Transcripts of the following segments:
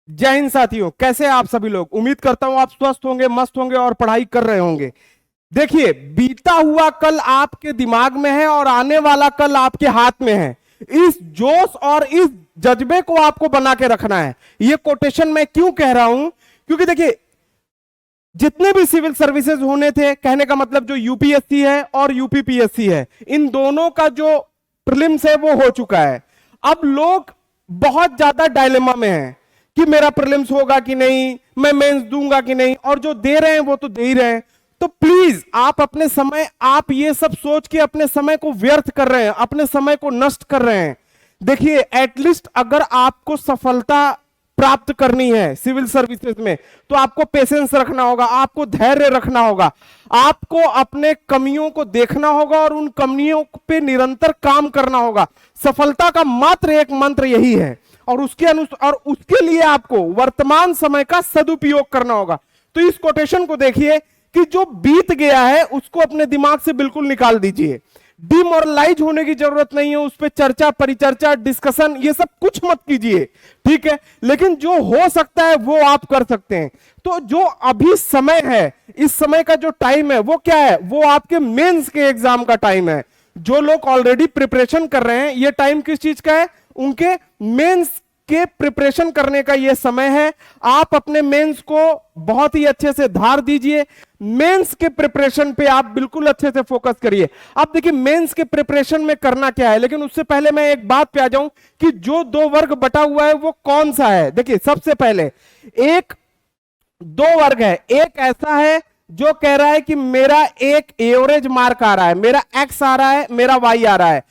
जय हिंद साथियों, कैसे हैं आप सभी लोग। उम्मीद करता हूं आप स्वस्थ होंगे, मस्त होंगे और पढ़ाई कर रहे होंगे। देखिए, बीता हुआ कल आपके दिमाग में है और आने वाला कल आपके हाथ में है। इस जोश और इस जज्बे को आपको बना के रखना है। ये कोटेशन मैं क्यों कह रहा हूं, क्योंकि देखिए, जितने भी सिविल सर्विसेज होने थे, कहने का मतलब जो यूपीएससी है और यूपीपीएससी है, इन दोनों का जो प्रीलिम्स है वो हो चुका है। अब लोग बहुत ज्यादा डायलेमा में हैं कि मेरा प्रीलिम्स होगा कि नहीं, मैं मेंस दूंगा कि नहीं, और जो दे रहे हैं वो तो दे ही रहे हैं। तो प्लीज आप अपने समय, आप ये सब सोच के अपने समय को व्यर्थ कर रहे हैं, अपने समय को नष्ट कर रहे हैं। देखिए, एटलीस्ट अगर आपको सफलता प्राप्त करनी है सिविल सर्विसेज में, तो आपको पेशेंस रखना होगा, आपको धैर्य रखना होगा, आपको अपने कमियों को देखना होगा और उन कमियों पे निरंतर काम करना होगा। सफलता का मात्र एक मंत्र यही है, और उसके लिए आपको वर्तमान समय का सदुपयोग करना होगा। तो इस कोटेशन को देखिए कि जो बीत गया है उसको अपने दिमाग से बिल्कुल निकाल दीजिए। डिमोरलाइज होने की जरूरत नहीं है, उस पर चर्चा, परिचर्चा, डिस्कशन ये सब कुछ मत कीजिए, ठीक है। लेकिन जो हो सकता है वो आप कर सकते हैं। तो जो अभी समय है, इस समय का जो टाइम है वो क्या है, वो आपके मेंस के एग्जाम का टाइम है। जो लोग ऑलरेडी प्रिपरेशन कर रहे हैं, ये टाइम किस चीज का है, उनके मेंस के प्रिपरेशन करने का ये समय है। आप अपने मेंस को बहुत ही अच्छे से धार दीजिए। मेंस के प्रिपरेशन पे आप बिल्कुल अच्छे से फोकस करिए। अब देखिए, मेंस के प्रिपरेशन में करना क्या है, लेकिन उससे पहले मैं एक बात पे आ जाऊं कि जो दो वर्ग बटा हुआ है वो कौन सा है। देखिए, सबसे पहले एक दो वर्ग है। एक ऐसा है जो कह रहा है कि मेरा एक एवरेज मार्क आ रहा है, मेरा एक्स आ रहा है, मेरा वाई आ रहा है।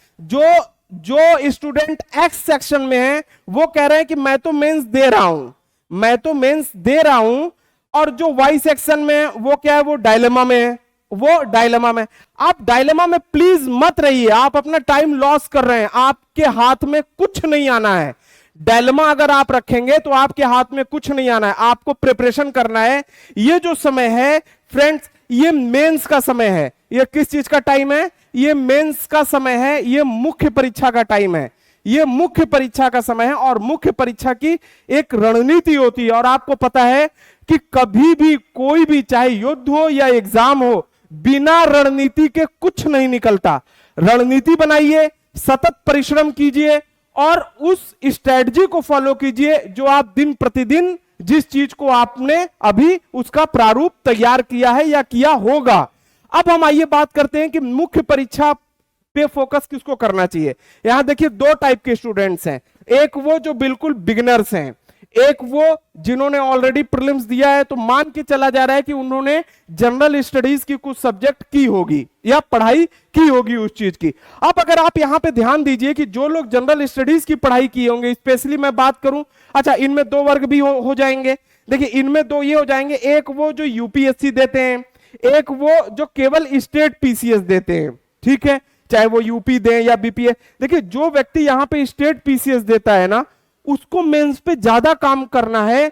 जो स्टूडेंट एक्स सेक्शन में है वो कह रहे हैं कि मैं तो मेंस दे रहा हूं, मैं तो मेंस दे रहा हूं। और जो वाई सेक्शन में है वो क्या है, वो डायलेमा में है, वो डायलेमा में। आप डायलेमा में प्लीज मत रहिए, आप अपना टाइम लॉस कर रहे हैं, आपके हाथ में कुछ नहीं आना है। डायलेमा अगर आप रखेंगे तो आपके हाथ में कुछ नहीं आना है, आपको प्रिपरेशन करना है। ये जो समय है फ्रेंड्स, ये मेंस का समय है। ये किस चीज का टाइम है, ये मेंस का समय है, ये मुख्य परीक्षा का टाइम है, ये मुख्य परीक्षा का समय है। और मुख्य परीक्षा की एक रणनीति होती है, और आपको पता है कि कभी भी कोई भी, चाहे युद्ध हो या एग्जाम हो, बिना रणनीति के कुछ नहीं निकलता। रणनीति बनाइए, सतत परिश्रम कीजिए और उस स्ट्रेटजी को फॉलो कीजिए जो आप दिन प्रतिदिन, जिस चीज को आपने अभी उसका प्रारूप तैयार किया है या किया होगा। अब हम आइए बात करते हैं कि मुख्य परीक्षा पे फोकस किसको करना चाहिए। यहां देखिए, दो टाइप के स्टूडेंट्स हैं। एक वो जो बिल्कुल बिगिनर्स हैं, एक वो जिन्होंने ऑलरेडी प्रीलिम्स दिया है, तो मान के चला जा रहा है कि उन्होंने जनरल स्टडीज की कुछ सब्जेक्ट की होगी या पढ़ाई की होगी उस चीज की। अब अगर आप यहां पे ध्यान दीजिए कि जो लोग जनरल स्टडीज की पढ़ाई की होंगे, स्पेशली मैं बात करूं, अच्छा इनमें दो वर्ग भी हो जाएंगे। देखिए, इनमें दो ये हो जाएंगे, एक वो जो यूपीएससी देते हैं, एक वो जो केवल स्टेट पीसीएस देते हैं, ठीक है, चाहे वो यूपी दें या बीपीए। देखिए, जो व्यक्ति यहां पे स्टेट पीसीएस देता है ना, उसको मेंस पे ज्यादा काम करना है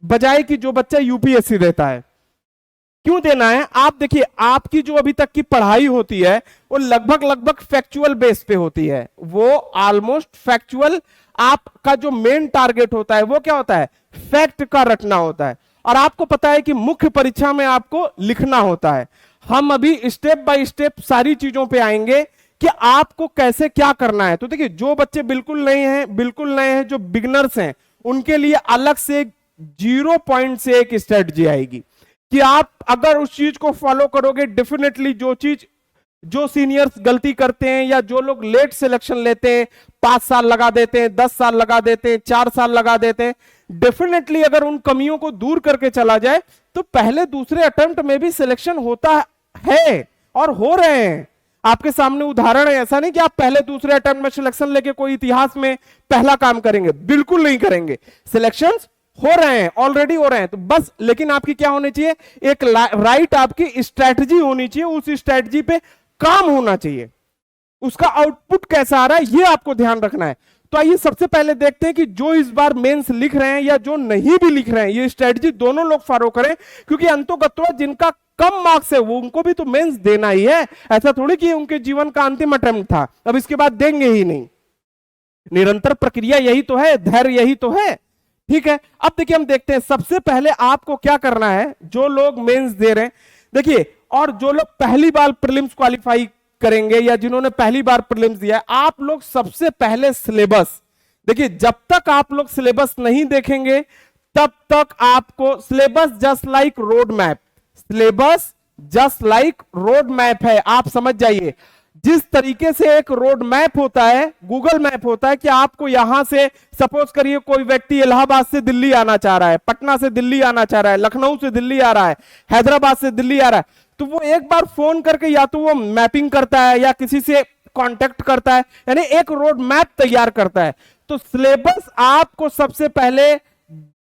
बजाय कि जो बच्चा यूपीएससी देता है। क्यों देना है, आप देखिए, आपकी जो अभी तक की पढ़ाई होती है वो लगभग फैक्चुअल बेस पे होती है, वो ऑलमोस्ट फैक्चुअल। आपका जो मेन टारगेट होता है वो क्या होता है, फैक्ट का रटना होता है। और आपको पता है कि मुख्य परीक्षा में आपको लिखना होता है। हम अभी स्टेप बाय स्टेप सारी चीजों पे आएंगे कि आपको कैसे क्या करना है। तो देखिए, जो बच्चे बिल्कुल नए हैं, जो बिगिनर्स हैं, उनके लिए अलग से 0 पॉइंट से एक स्ट्रेटजी आएगी कि आप अगर उस चीज को फॉलो करोगे, डेफिनेटली जो सीनियर्स गलती करते हैं या जो लोग लेट सिलेक्शन लेते हैं, 5 साल लगा देते हैं, 10 साल लगा देते हैं, 4 साल लगा देते हैं, डेफिनेटली अगर उन कमियों को दूर करके चला जाए तो पहले दूसरे अटेम्प्ट में भी सिलेक्शन होता है और हो रहे हैं। आपके सामने उदाहरण है, ऐसा नहीं कि आप पहले दूसरे अटेम्प्ट में सिलेक्शन लेके कोई इतिहास में पहला काम करेंगे, बिल्कुल नहीं करेंगे। सिलेक्शंस हो रहे हैं, ऑलरेडी हो रहे हैं। तो बस, लेकिन आपकी क्या होनी चाहिए, एक राइट आपकी स्ट्रैटेजी होनी चाहिए, उस स्ट्रैटेजी पे काम होना चाहिए। उसका आउटपुट कैसा आ रहा है ये आपको ध्यान रखना है। तो आइए सबसे पहले देखते हैं कि जो इस बार मेंस लिख रहे हैं या जो नहीं भी लिख रहे हैं, ये स्ट्रेटजी दोनों लोग फॉलो करें, क्योंकि अंतोगत्वा जिनका कम मार्क्स है वो, उनको भी तो मेंस देना ही है। ऐसा थोड़ी कि उनके जीवन का अंतिम अटेम्प्ट था, अब इसके बाद देंगे ही नहीं। निरंतर प्रक्रिया यही तो है, धैर्य यही तो है, ठीक है, अब देखिए हम देखते हैं सबसे पहले आपको क्या करना है, जो लोग मेंस दे रहे हैं देखिए, और जो लोग पहली बार प्रीलिम्स क्वालिफाई करेंगे या जिन्होंने पहली बार प्रीलिम्स दिया है, आप लोग सबसे पहले सिलेबस देखिए। जब तक आप लोग सिलेबस नहीं देखेंगे तब तक आपको syllabus just like road map, syllabus just like road map है, आप समझ जाइए। जिस तरीके से एक रोड मैप होता है, गूगल मैप होता है कि आपको यहां से सपोज करिए कोई व्यक्ति इलाहाबाद से दिल्ली आना चाह रहा है, पटना से दिल्ली आना चाह रहा है, लखनऊ से दिल्ली आ रहा है, हैदराबाद से दिल्ली आ रहा है, तो वो एक बार फोन करके या तो वो मैपिंग करता है या किसी से कांटेक्ट करता है, यानी एक रोड मैप तैयार करता है। तो सिलेबस आपको सबसे पहले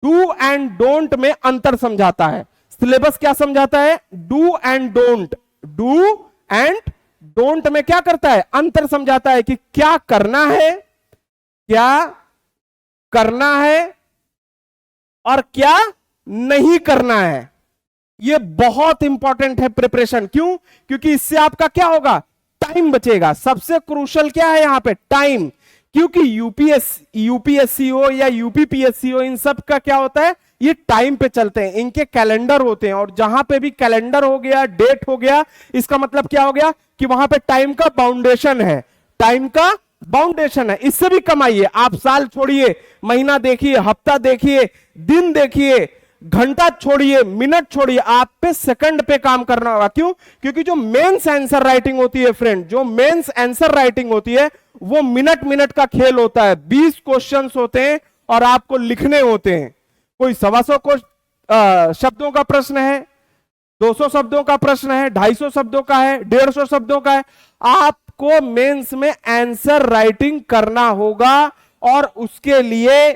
डू एंड डोंट में अंतर समझाता है। सिलेबस क्या समझाता है? Do and don't, do and don't में क्या करता है? अंतर समझाता है कि क्या करना है, क्या करना है और क्या नहीं करना है। यह बहुत इंपॉर्टेंट है प्रिपरेशन। क्यों? क्योंकि इससे आपका क्या होगा? टाइम बचेगा। सबसे क्रूशियल क्या है यहां पे? टाइम। क्योंकि यूपीएससी हो या यूपीपीएससी हो, इन सब का क्या होता है? ये टाइम पे चलते हैं, इनके कैलेंडर होते हैं, और जहां पे भी कैलेंडर हो गया, डेट हो गया, इसका मतलब क्या हो गया कि वहां पे टाइम का बाउंडेशन है, टाइम का बाउंडेशन है। इससे भी कम आइए, आप साल छोड़िए, महीना देखिए, हफ्ता देखिए, दिन देखिए, घंटा छोड़िए, मिनट छोड़िए, आप पे सेकंड पे काम करना होगा। क्यों? क्योंकि जो मेंस आंसर राइटिंग होती है फ्रेंड, जो मेंस आंसर राइटिंग होती है वो मिनट मिनट का खेल होता है। 20 क्वेश्चंस होते हैं और आपको लिखने होते हैं। कोई 125 शब्दों का प्रश्न है, 200 शब्दों का प्रश्न है, 250 शब्दों का है, 150 शब्दों का है। आपको मेंस में आंसर राइटिंग करना होगा और उसके लिए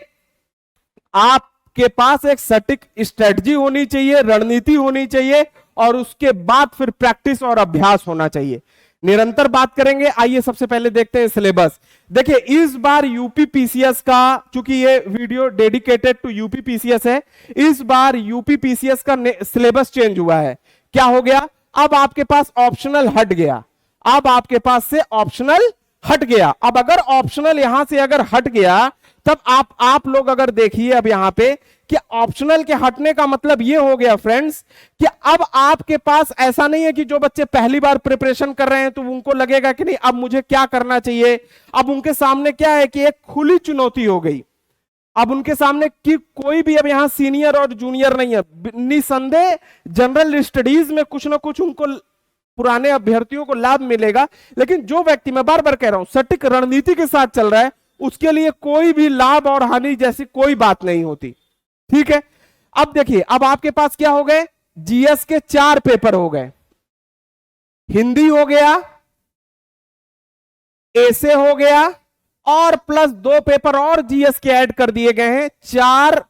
आपके पास एक सटीक स्ट्रेटजी होनी चाहिए, रणनीति होनी चाहिए, और उसके बाद फिर प्रैक्टिस और अभ्यास होना चाहिए। निरंतर बात करेंगे। आइए सबसे पहले देखते हैं सिलेबस। देखिए इस बार यूपीपीसीएस का, चूंकि ये वीडियो डेडिकेटेड टू यूपीपीसीएस है, इस बार यूपीपीसीएस का सिलेबस चेंज हुआ है। क्या हो गया? अब आपके पास ऑप्शनल हट गया, अब आपके पास से ऑप्शनल हट गया। अब अगर ऑप्शनल यहां से अगर हट गया, तब आप लोग अगर देखिए अब यहां पे कि ऑप्शनल के हटने का मतलब ये हो गया फ्रेंड्स कि अब आपके पास ऐसा नहीं है कि जो बच्चे पहली बार प्रिपरेशन कर रहे हैं तो उनको लगेगा कि नहीं अब मुझे क्या करना चाहिए। अब उनके सामने क्या है कि एक खुली चुनौती हो गई। अब उनके सामने कि कोई भी अब यहां सीनियर और जूनियर नहीं है, निसंदेह जनरल स्टडीज में कुछ ना कुछ उनको पुराने अभ्यर्थियों को लाभ मिलेगा। लेकिन जो व्यक्ति, मैं बार बार कह रहा हूं, सटीक रणनीति के साथ चल रहा है, उसके लिए कोई भी लाभ और हानि जैसी कोई बात नहीं होती। ठीक है, अब देखिए अब आपके पास क्या हो गए? जीएस के 4 पेपर हो गए, हिंदी हो गया, एसे हो गया, और प्लस 2 पेपर और जीएस के ऐड कर दिए गए हैं। 5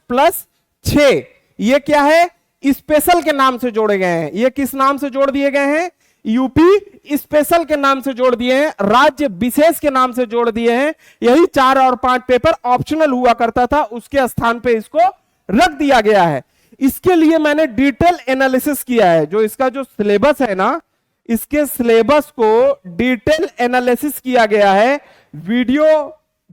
प्लस 6, ये क्या है? स्पेशल के नाम से जोड़े गए हैं। ये किस नाम से जोड़ दिए गए हैं? यूपी स्पेशल के नाम से जोड़ दिए हैं, राज्य विशेष के नाम से जोड़ दिए हैं। यही 4 और 5 पेपर ऑप्शनल हुआ करता था, उसके स्थान पे इसको रख दिया गया है। इसके लिए मैंने डिटेल एनालिसिस किया है। जो इसका जो सिलेबस है ना, इसके सिलेबस को डिटेल एनालिसिस किया गया है। वीडियो,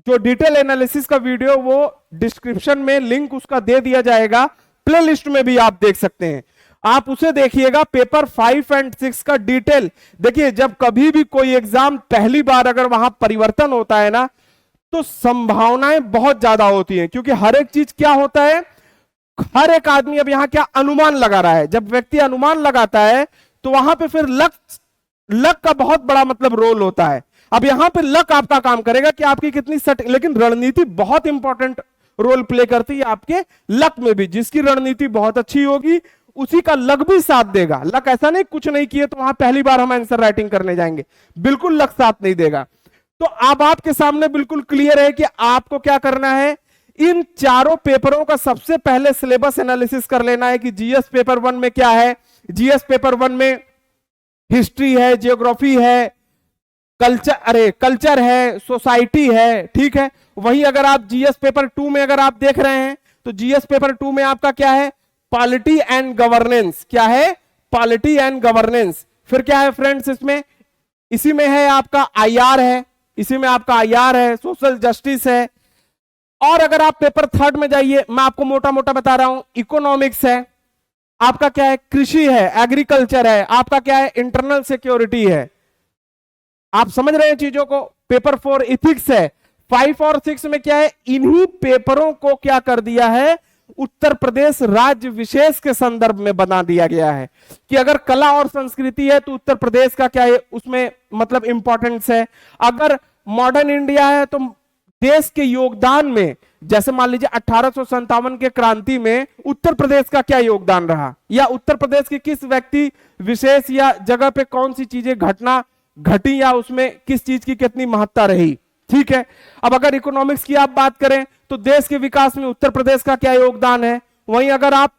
जो डिटेल एनालिसिस का वीडियो, वो डिस्क्रिप्शन में लिंक उसका दे दिया जाएगा, प्लेलिस्ट में भी आप देख सकते हैं, आप उसे देखिएगा। पेपर 5 और 6 का डिटेल देखिए। जब कभी भी कोई एग्जाम पहली बार अगर वहां परिवर्तन होता है ना, तो संभावनाएं बहुत ज्यादा होती हैं, क्योंकि हर एक चीज क्या होता है, हर एक आदमी अब यहां क्या अनुमान लगा रहा है। जब व्यक्ति अनुमान लगाता है तो वहां पे फिर लक का बहुत बड़ा मतलब रोल होता है। अब यहां पे लक आपका काम करेगा कि आपकी कितनी सटीक, लेकिन रणनीति बहुत इंपॉर्टेंट रोल प्ले करती है आपके लक में भी। जिसकी रणनीति बहुत अच्छी होगी उसी का लक भी साथ देगा। लक ऐसा नहीं कुछ नहीं किए तो वहां पहली बार हम आंसर राइटिंग करने जाएंगे, बिल्कुल लक साथ नहीं देगा। तो अब आपके सामने बिल्कुल क्लियर है कि आपको क्या करना है। इन चारों पेपरों का सबसे पहले सिलेबस एनालिसिस कर लेना है कि जीएस पेपर 1 में क्या है। जीएस पेपर 1 में हिस्ट्री है, जियोग्राफी है, कल्चर है, सोसाइटी है। ठीक है, वही अगर आप जीएस पेपर 2 में अगर आप देख रहे हैं तो जीएस पेपर 2 में आपका क्या है? Polity and governance. क्या है? Polity and governance. फिर क्या है फ्रेंड्स इसमें? इसी में है आपका आईआर है, इसी में आपका आईआर है, सोशल जस्टिस है, और अगर आप पेपर थर्ड में जाइए, मैं आपको मोटा मोटा बता रहा हूं, इकोनॉमिक्स है आपका, क्या है, कृषि है, एग्रीकल्चर है आपका, क्या है, इंटरनल सिक्योरिटी है। आप समझ रहे हैं चीजों को। पेपर 4 इथिक्स है। 5 और 6 में क्या है, इन्हीं पेपरों को क्या कर दिया है, उत्तर प्रदेश राज्य विशेष के संदर्भ में बना दिया गया है कि अगर कला और संस्कृति है तो उत्तर प्रदेश का क्या है उसमें मतलब इंपॉर्टेंस है। अगर मॉडर्न इंडिया है तो देश के योगदान में, जैसे मान लीजिए 1857 के क्रांति में उत्तर प्रदेश का क्या योगदान रहा, या उत्तर प्रदेश के किस व्यक्ति विशेष या जगह पे कौन सी चीजें घटना घटी, या उसमें किस चीज की कितनी महत्ता रही। ठीक है। अब अगर इकोनॉमिक्स की आप बात करें तो देश के विकास में उत्तर प्रदेश का क्या योगदान है। वहीं अगर आप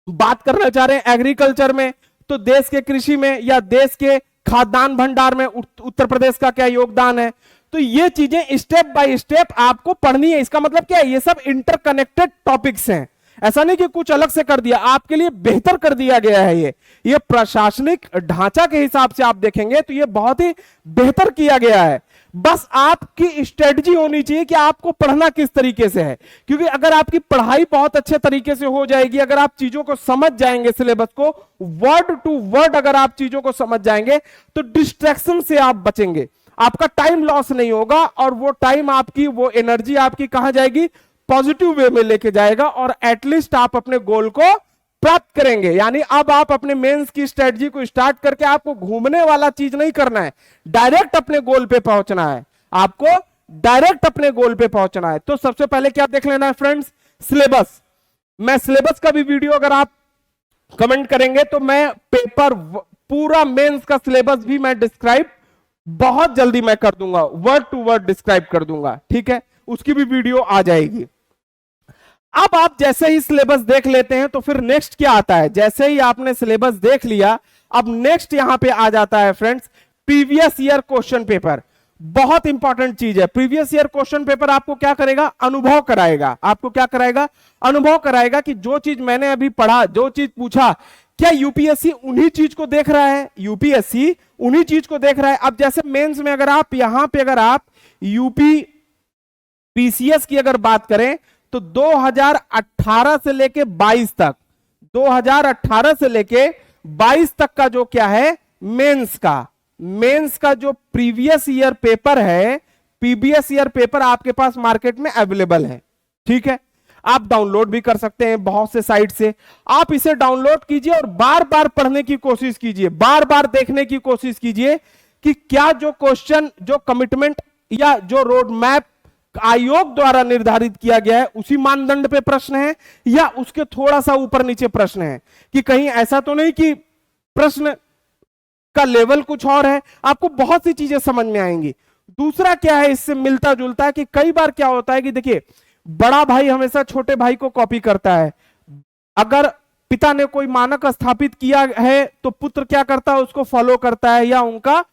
बात करना चाह रहे हैं एग्रीकल्चर में, तो देश के कृषि में या देश के खाद्यान्न भंडार में उत्तर प्रदेश का क्या योगदान है। तो ये चीजें स्टेप बाय स्टेप आपको पढ़नी है। इसका मतलब क्या है, ये सब इंटरकनेक्टेड टॉपिक्स हैं। ऐसा नहीं कि कुछ अलग से कर दिया, आपके लिए बेहतर कर दिया गया है। ये प्रशासनिक ढांचा के हिसाब से आप देखेंगे तो ये बहुत ही बेहतर किया गया है। बस आपकी स्ट्रेटजी होनी चाहिए कि आपको पढ़ना किस तरीके से है, क्योंकि अगर आपकी पढ़ाई बहुत अच्छे तरीके से हो जाएगी, अगर आप चीजों को समझ जाएंगे, सिलेबस को वर्ड टू वर्ड अगर आप चीजों को समझ जाएंगे तो डिस्ट्रैक्शन से आप बचेंगे, आपका टाइम लॉस नहीं होगा, और वो टाइम आपकी, वो एनर्जी आपकी कहां जाएगी, पॉजिटिव वे में लेके जाएगा, और एटलीस्ट आप अपने गोल को प्राप्त करेंगे। यानी अब आप अपने मेंस की स्ट्रेटजी को स्टार्ट करके आपको घूमने वाला चीज नहीं करना है, डायरेक्ट अपने गोल पे पहुंचना है, आपको डायरेक्ट अपने गोल पे पहुंचना है। तो सबसे पहले क्या देख लेना है फ्रेंड्स, सिलेबस। मैं सिलेबस का भी वीडियो अगर आप कमेंट करेंगे तो मैं पेपर पूरा मेंस का सिलेबस भी मैं डिस्क्राइब बहुत जल्दी मैं कर दूंगा, वर्ड टू वर्ड डिस्क्राइब कर दूंगा। ठीक है, उसकी भी वीडियो आ जाएगी। अब आप जैसे ही सिलेबस देख लेते हैं तो फिर नेक्स्ट क्या आता है, जैसे ही आपने सिलेबस देख लिया, अब नेक्स्ट यहां पे आ जाता है friends previous year question paper. बहुत इंपॉर्टेंट चीज है। प्रीवियस ईयर क्वेश्चन पेपर आपको क्या करेगा, अनुभव कराएगा। आपको क्या कराएगा, अनुभव कराएगा कि जो चीज मैंने अभी पढ़ा, जो चीज पूछा, क्या यूपीएससी उन्हीं चीज को देख रहा है, यूपीएससी उन्हीं चीज को देख रहा है। अब जैसे मेंस में अगर आप यहां पे अगर आप यूपी पीसीएस की अगर बात करें तो 2018 से लेके 22 तक, 2018 से लेके 22 तक का जो क्या है मेंस का जो प्रीवियस ईयर पेपर है, प्रीवियस ईयर पेपर आपके पास मार्केट में अवेलेबल है। ठीक है, आप डाउनलोड भी कर सकते हैं बहुत से साइट से। आप इसे डाउनलोड कीजिए और बार बार पढ़ने की कोशिश कीजिए, बार बार देखने की कोशिश कीजिए कि क्या जो क्वेश्चन, जो कमिटमेंट या जो रोड मैप आयोग द्वारा निर्धारित किया गया है उसी मानदंड पे प्रश्न है या उसके थोड़ा सा ऊपर नीचे प्रश्न है, कि कहीं ऐसा तो नहीं कि प्रश्न का लेवल कुछ और है। आपको बहुत सी चीजें समझ में आएंगी। दूसरा क्या है इससे मिलता जुलता है कि कई बार क्या होता है कि देखिए, बड़ा भाई हमेशा छोटे भाई को कॉपी करता है। अगर पिता ने कोई मानक स्थापित किया है तो पुत्र क्या करता है, उसको फॉलो करता है या उनका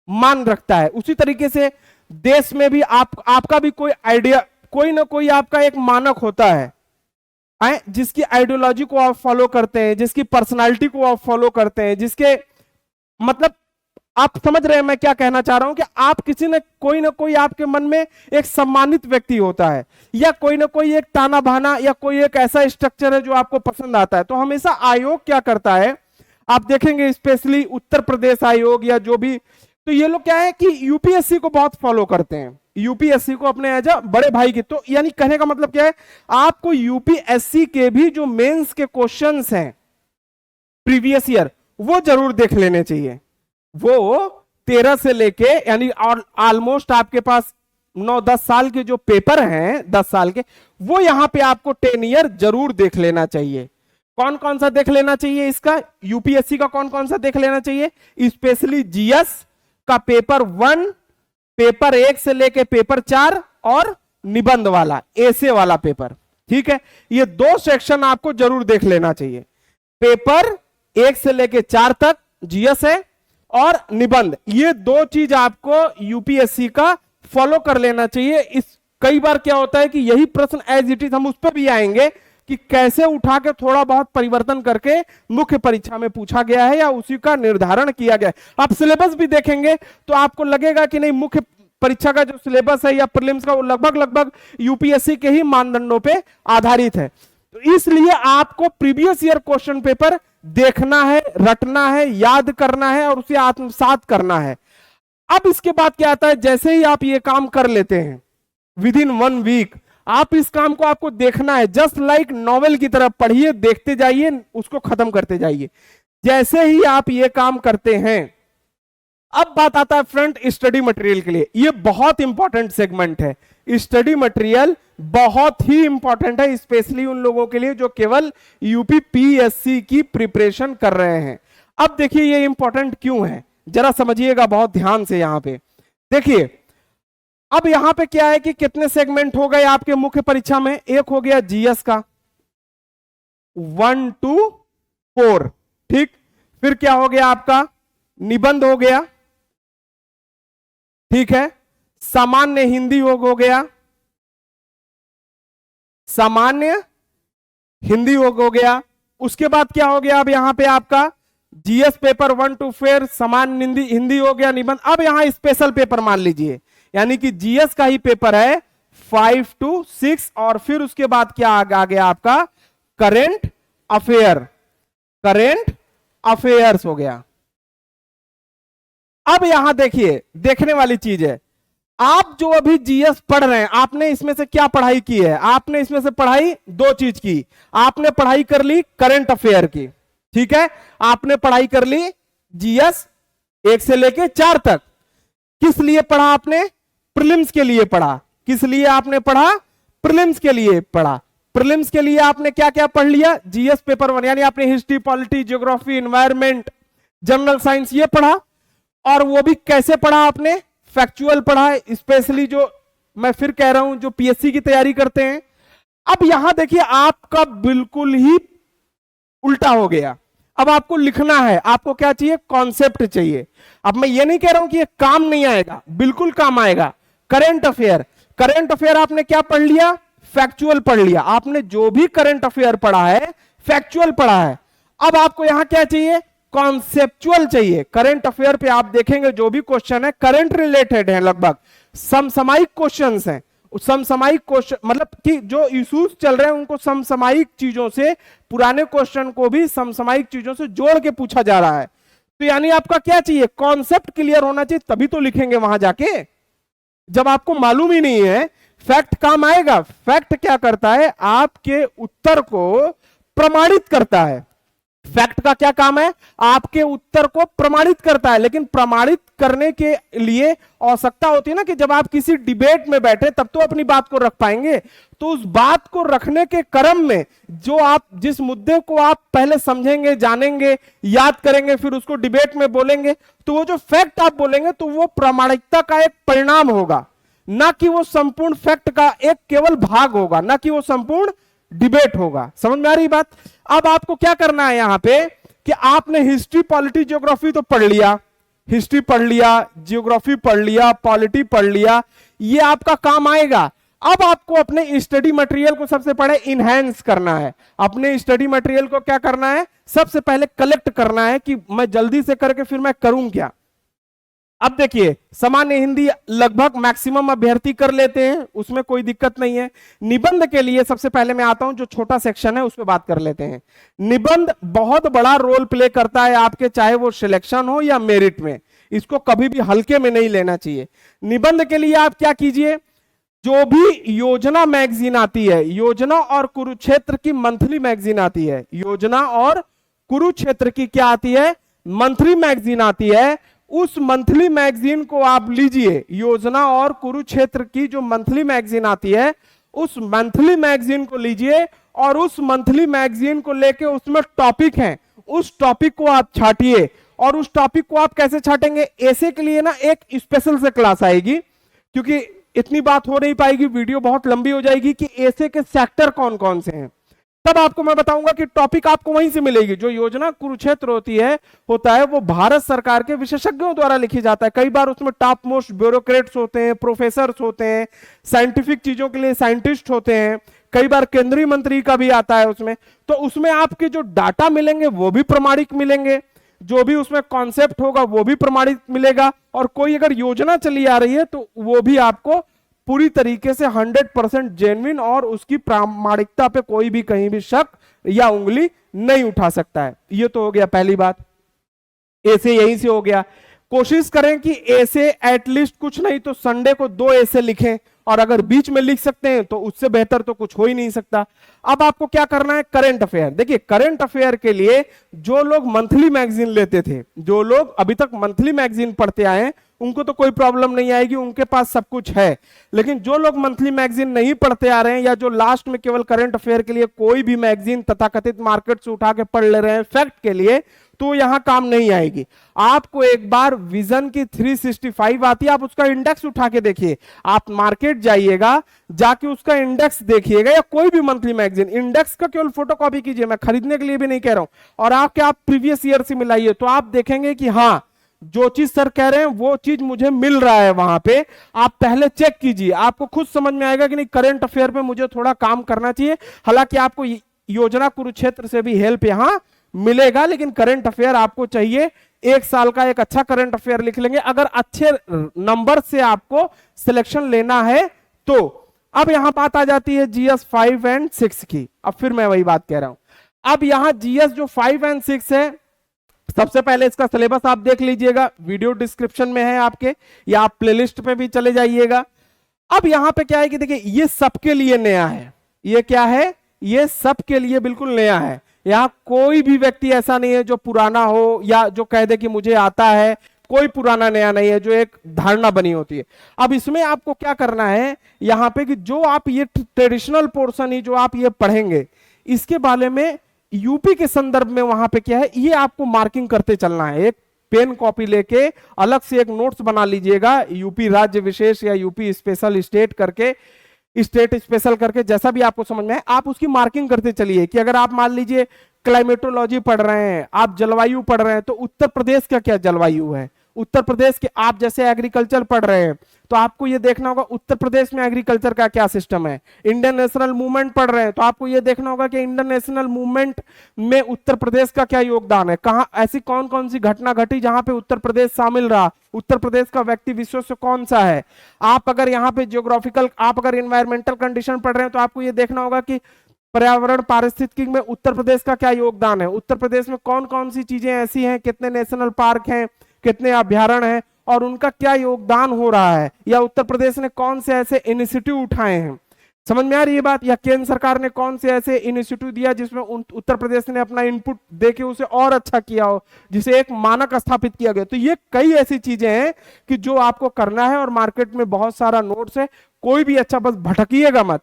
मान रखता है। उसी तरीके से देश में भी आपका भी कोई आइडिया, कोई ना कोई आपका एक मानक होता है, जिसकी आइडियोलॉजी को आप फॉलो करते हैं, जिसकी पर्सनालिटी को आप फॉलो करते हैं, जिसके मतलब आप समझ रहे हैं मैं क्या कहना चाह रहा हूं, कि आप किसी ने कोई ना कोई आपके मन में एक सम्मानित व्यक्ति होता है, या कोई ना कोई एक ताना बाना या कोई एक ऐसा स्ट्रक्चर है जो आपको पसंद आता है। तो हमेशा आयोग क्या करता है, आप देखेंगे स्पेशली उत्तर प्रदेश आयोग या जो भी, तो ये लोग क्या है कि यूपीएससी को बहुत फॉलो करते हैं, यूपीएससी को अपने एज अ बड़े भाई की। तो यानी कहने का मतलब क्या है, आपको यूपीएससी के भी जो मेंस के क्वेश्चंस हैं प्रीवियस ईयर वो जरूर देख लेने चाहिए। वो 13 से लेके यानी ऑलमोस्ट आपके पास 9-10 साल के जो पेपर हैं 10 साल के, वो यहां पे आपको 10 ईयर जरूर देख लेना चाहिए। कौन कौन सा देख लेना चाहिए इसका, यूपीएससी का कौन कौन सा देख लेना चाहिए, स्पेशली जीएस का पेपर 1, पेपर 1 से लेके पेपर 4 और निबंध वाला ऐसे वाला पेपर। ठीक है, ये 2 सेक्शन आपको जरूर देख लेना चाहिए। पेपर 1 से लेके 4 तक जीएस है और निबंध, ये 2 चीज आपको यूपीएससी का फॉलो कर लेना चाहिए। इस कई बार क्या होता है कि यही प्रश्न एज इट इज, हम उस पर भी आएंगे कि कैसे उठा के थोड़ा बहुत परिवर्तन करके मुख्य परीक्षा में पूछा गया है या उसी का निर्धारण किया गया है। आप सिलेबस भी देखेंगे तो आपको लगेगा कि नहीं, मुख्य परीक्षा का जो सिलेबस है या प्रीलिम्स का, वो लगभग लगभग यूपीएससी के ही मानदंडों पे आधारित है। तो इसलिए आपको प्रीवियस ईयर क्वेश्चन पेपर देखना है, रटना है, याद करना है और उसे आत्मसात करना है। अब इसके बाद क्या आता है, जैसे ही आप ये काम कर लेते हैं विद इन 1 वीक, आप इस काम को आपको देखना है, जस्ट लाइक नॉवेल की तरह पढ़िए, देखते जाइए, उसको खत्म करते जाइए। जैसे ही आप ये काम करते हैं, अब बात आता है फ्रंट स्टडी मटेरियल के लिए। ये बहुत इंपॉर्टेंट सेगमेंट है, स्टडी मटेरियल बहुत ही इंपॉर्टेंट है, स्पेशली उन लोगों के लिए जो केवल यूपीपीएससी की प्रिपरेशन कर रहे हैं। अब देखिए ये इंपॉर्टेंट क्यों है, जरा समझिएगा बहुत ध्यान से। यहां पे देखिए, अब यहां पे क्या है कि कितने सेगमेंट हो गए आपके मुख्य परीक्षा में। एक हो गया जीएस का 1 to 4, ठीक। फिर क्या हो गया आपका, निबंध हो गया, ठीक है। सामान्य हिंदी हो गया, सामान्य हिंदी हो गया। उसके बाद क्या हो गया, अब यहां पे आपका जीएस पेपर 1 to 4, सामान्य हिंदी हो गया, निबंध। अब यहां स्पेशल पेपर मान लीजिए, यानी कि जीएस का ही पेपर है 5 to 6, और फिर उसके बाद क्या आ गया आपका, करेंट अफेयर, करेंट अफेयर्स हो गया। अब यहां देखिए, देखने वाली चीज है, आप जो अभी जीएस पढ़ रहे हैं, आपने इसमें से क्या पढ़ाई की है, आपने इसमें से पढ़ाई 2 चीज की। आपने पढ़ाई कर ली करंट अफेयर की, ठीक है, आपने पढ़ाई कर ली जीएस 1 से लेके 4 तक। किस लिए पढ़ा आपने, प्रीलिम्स के लिए पढ़ा। किस लिए आपने पढ़ा, प्रीलिम्स के लिए पढ़ा। प्रीलिम्स के लिए आपने क्या क्या पढ़ लिया, जीएस पेपर 1, यानी आपने history, polity, geography, environment, general science ये पढ़ा। और वो भी कैसे पढ़ा आपने, फैक्चुअल पढ़ा है, स्पेशली जो मैं फिर कह रहा हूं जो पीएससी की तैयारी करते हैं। अब यहां देखिए आपका बिल्कुल ही उल्टा हो गया। अब आपको लिखना है, आपको क्या चाहिए, कॉन्सेप्ट चाहिए। अब मैं ये नहीं कह रहा हूं कि ये काम नहीं आएगा, बिल्कुल काम आएगा। करंट अफेयर, करंट अफेयर आपने क्या पढ़ लिया, फैक्चुअल पढ़ लिया। आपने जो भी करंट अफेयर पढ़ा है फैक्चुअल पढ़ा है। अब आपको यहां क्या चाहिए, कॉन्सेप्चुअल चाहिए। करंट अफेयर पे आप देखेंगे जो भी क्वेश्चन है करंट रिलेटेड है, लगभग समसामयिक क्वेश्चंस हैं। समसामयिक क्वेश्चन मतलब कि जो इश्यूज चल रहे हैं उनको समसामयिक चीजों से, पुराने क्वेश्चन को भी समसामयिक चीजों से जोड़ के पूछा जा रहा है। तो यानी आपका क्या चाहिए, कॉन्सेप्ट क्लियर होना चाहिए, तभी तो लिखेंगे वहां जाके। जब आपको मालूम ही नहीं है, फैक्ट काम आएगा। फैक्ट क्या करता है, आपके उत्तर को प्रमाणित करता है। फैक्ट का क्या काम है, आपके उत्तर को प्रमाणित करता है। लेकिन प्रमाणित करने के लिए आवश्यकता होती है ना कि जब आप किसी डिबेट में बैठे तब तो अपनी बात को रख पाएंगे। तो उस बात को रखने के क्रम में जो आप जिस मुद्दे को आप पहले समझेंगे, जानेंगे, याद करेंगे, फिर उसको डिबेट में बोलेंगे, तो वो जो फैक्ट आप बोलेंगे तो वो प्रामाणिकता का एक परिणाम होगा, ना कि वो संपूर्ण फैक्ट का एक केवल भाग होगा, ना कि वो संपूर्ण डिबेट होगा। समझ में आ रही बात। अब आपको क्या करना है यहां पे कि आपने हिस्ट्री, पॉलिटी, ज्योग्राफी तो पढ़ लिया, हिस्ट्री पढ़ लिया, ज्योग्राफी पढ़ लिया, पॉलिटी पढ़ लिया, ये आपका काम आएगा। अब आपको अपने स्टडी मटेरियल को सबसे पहले इनहैंस करना है। अपने स्टडी मटेरियल को क्या करना है, सबसे पहले कलेक्ट करना है कि मैं जल्दी से करके फिर मैं करूं क्या। अब देखिए, सामान्य हिंदी लगभग मैक्सिमम अभ्यर्थी कर लेते हैं, उसमें कोई दिक्कत नहीं है। निबंध के लिए सबसे पहले मैं आता हूं, जो छोटा सेक्शन है उस पर बात कर लेते हैं। निबंध बहुत बड़ा रोल प्ले करता है आपके, चाहे वो सिलेक्शन हो या मेरिट में। इसको कभी भी हल्के में नहीं लेना चाहिए। निबंध के लिए आप क्या कीजिए, जो भी योजना मैगजीन आती है, योजना और कुरुक्षेत्र की मंथली मैगजीन आती है, योजना और कुरुक्षेत्र की क्या आती है, मंथली मैगजीन आती है, उस मंथली मैगजीन को आप लीजिए। योजना और कुरुक्षेत्र की जो मंथली मैगजीन आती है, उस मंथली मैगजीन को लीजिए और उस मंथली मैगजीन को लेके उसमें टॉपिक हैं, उस टॉपिक को आप छाटिए। और उस टॉपिक को आप कैसे छाटेंगे, ऐसे के लिए ना एक स्पेशल से क्लास आएगी, क्योंकि इतनी बात हो नहीं पाएगी, वीडियो बहुत लंबी हो जाएगी कि ऐसे के सेक्टर कौन कौन से हैं। तब आपको मैं बताऊंगा कि टॉपिक आपको वहीं से मिलेगी। जो योजना कुरुक्षेत्र होता है वो भारत सरकार के विशेषज्ञों द्वारा लिखी जाता है। कई बार उसमें टॉप मोस्ट ब्यूरोक्रेट्स होते हैं, प्रोफेसर्स होते हैं, साइंटिफिक चीजों के लिए साइंटिस्ट होते हैं, कई बार केंद्रीय मंत्री का भी आता है उसमें। तो उसमें आपके जो डाटा मिलेंगे वो भी प्रमाणिक मिलेंगे। जो भी उसमें कॉन्सेप्ट होगा वो भी प्रमाणित मिलेगा, और कोई अगर योजना चली आ रही है तो वो भी आपको पूरी तरीके से 100% जेन्युइन, और उसकी प्रामाणिकता पे कोई भी कहीं भी शक या उंगली नहीं उठा सकता है। ये तो हो गया पहली बात, ए से यहीं से हो गया। कोशिश करें कि ए से एटलीस्ट कुछ नहीं तो संडे को 2 ए से लिखें, और अगर बीच में लिख सकते हैं तो उससे बेहतर तो कुछ हो ही नहीं सकता। अब आपको क्या करना है, करंट अफेयर। देखिए करंट अफेयर के लिए जो लोग मंथली मैगजीन लेते थे, जो लोग अभी तक मंथली मैगजीन पढ़ते आए हैं, उनको तो कोई प्रॉब्लम नहीं आएगी, उनके पास सब कुछ है। लेकिन जो लोग मंथली मैगजीन नहीं पढ़ते आ रहे हैं, या जो लास्ट में केवल करंट अफेयर के लिए कोई भी मैगजीन तथाकथित मार्केट से उठा के पढ़ ले रहे हैं फैक्ट के लिए, तो यहां काम नहीं आएगी। आपको एक बार विजन की 365 आती है, आप उसका इंडेक्स उठा के देखिए। आप मार्केट जाइएगा, जाके उसका इंडेक्स देखिएगा, या कोई भी मंथली मैगजीन इंडेक्स का केवल फोटोकॉपी कीजिए, मैं खरीदने के लिए भी नहीं कह रहा हूं, और आप प्रीवियस ईयर से मिलाइए, तो आप देखेंगे कि हाँ जो चीज सर कह रहे हैं वो चीज मुझे मिल रहा है वहां पे। आप पहले चेक कीजिए, आपको खुद समझ में आएगा कि नहीं करंट अफेयर पे मुझे थोड़ा काम करना चाहिए। हालांकि आपको योजना कुरुक्षेत्र से भी हेल्प यहां मिलेगा, लेकिन करंट अफेयर आपको चाहिए। 1 साल का एक अच्छा करंट अफेयर लिख लेंगे, अगर अच्छे नंबर से आपको सिलेक्शन लेना है तो। अब यहां बात आ जाती है जीएस 5 और 6 की। अब फिर मैं वही बात कह रहा हूं, अब यहां जीएस जो 5 और 6 है, सबसे पहले इसका सिलेबस आप देख लीजिएगा, वीडियो डिस्क्रिप्शन में है आपके, या आप प्लेलिस्ट पे भी चले जाइएगा। अब यहां पे क्या है कि देखिए ये सबके लिए नया है। ये क्या है, ये सबके लिए बिल्कुल नया है। यहां कोई भी व्यक्ति ऐसा नहीं है जो पुराना हो या जो कह दे कि मुझे आता है। कोई पुराना नया नहीं है, जो एक धारणा बनी होती है। अब इसमें आपको क्या करना है यहां पे कि जो आप ये ट्रेडिशनल पोर्शन ही जो आप ये पढ़ेंगे, इसके बारे में यूपी के संदर्भ में वहां पे क्या है, ये आपको मार्किंग करते चलना है। एक पेन कॉपी लेके अलग से एक नोट्स बना लीजिएगा, यूपी राज्य विशेष या यूपी स्पेशल स्टेट करके, स्टेट स्पेशल करके, जैसा भी आपको समझ में है आप उसकी मार्किंग करते चलिए। कि अगर आप मान लीजिए क्लाइमेटोलॉजी पढ़ रहे हैं, आप जलवायु पढ़ रहे हैं, तो उत्तर प्रदेश का क्या जलवायु है, उत्तर प्रदेश के, आप जैसे एग्रीकल्चर पढ़ रहे हैं तो आपको यह देखना होगा उत्तर प्रदेश में एग्रीकल्चर का क्या सिस्टम है। इंडियन नेशनल मूवमेंट पढ़ रहे हैं तो आपको यह देखना होगा कि इंडियन नेशनल मूवमेंट में उत्तर प्रदेश का क्या योगदान है, कहां ऐसी कौन कौन सी घटना घटी जहां पे उत्तर प्रदेश शामिल रहा, उत्तर प्रदेश का व्यक्ति विश्व से कौन सा है। आप अगर यहाँ पे जियोग्राफिकल, आप अगर इन्वायरमेंटल कंडीशन पढ़ रहे हैं तो आपको यह देखना होगा कि पर्यावरण पारिस्थितिकी में उत्तर प्रदेश का क्या योगदान है, उत्तर प्रदेश में कौन कौन सी चीजें ऐसी हैं, कितने नेशनल पार्क हैं, कितने अभ्यारण्य हैं, और उनका क्या योगदान हो रहा है, या उत्तर प्रदेश ने कौन से ऐसे इनिशिएटिव उठाए हैं। समझ में आ रही है बात, या केंद्र सरकार ने कौन से ऐसे इनिशिएटिव दिया जिसमें उत्तर प्रदेश ने अपना इनपुट देके उसे और अच्छा किया हो, जिसे एक मानक स्थापित किया गया। तो ये कई ऐसी चीजें हैं कि जो आपको करना है, और मार्केट में बहुत सारा नोट्स है, कोई भी अच्छा, बस भटकिएगा मत,